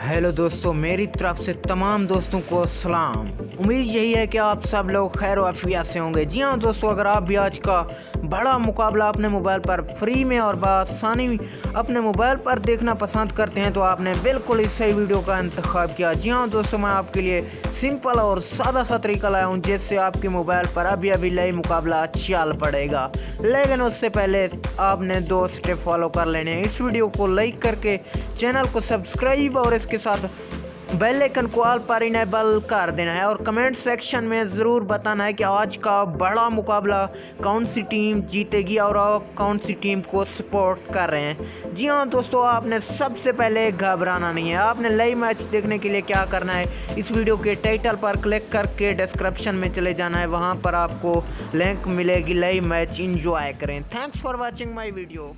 Hello दोस्तों, मेरी तरफ से तमाम दोस्तों को सलाम। उम्मीद यही है कि आप सब लोग खैर आफियत से होंगे। जी हाँ दोस्तों, अगर आप भी आज का बड़ा मुकाबला अपने मोबाइल पर फ्री में और बआसानी अपने मोबाइल पर देखना पसंद करते हैं तो आपने बिल्कुल इस सही वीडियो का इंतखाब किया। जी हाँ दोस्तों, मैं आपके लिए सिंपल और सादा सा तरीका लाया हूँ जिससे आपके मोबाइल पर अभी अभी लाइव मुकाबला चल पड़ेगा। लेकिन उससे पहले आपने 2 स्टेप फॉलो कर लेने हैं। इस वीडियो को लाइक करके चैनल को सब्सक्राइब और इसके साथ बेल आइकन को ऑल पर इनेबल कर देना है और कमेंट सेक्शन में ज़रूर बताना है कि आज का बड़ा मुकाबला कौन सी टीम जीतेगी और आप कौन सी टीम को सपोर्ट कर रहे हैं। जी हाँ दोस्तों, आपने सबसे पहले घबराना नहीं है। आपने लाइव मैच देखने के लिए क्या करना है, इस वीडियो के टाइटल पर क्लिक करके डिस्क्रिप्शन में चले जाना है। वहाँ पर आपको लिंक मिलेगी, लाइव मैच इंजॉय करें। Thanks for watching my video.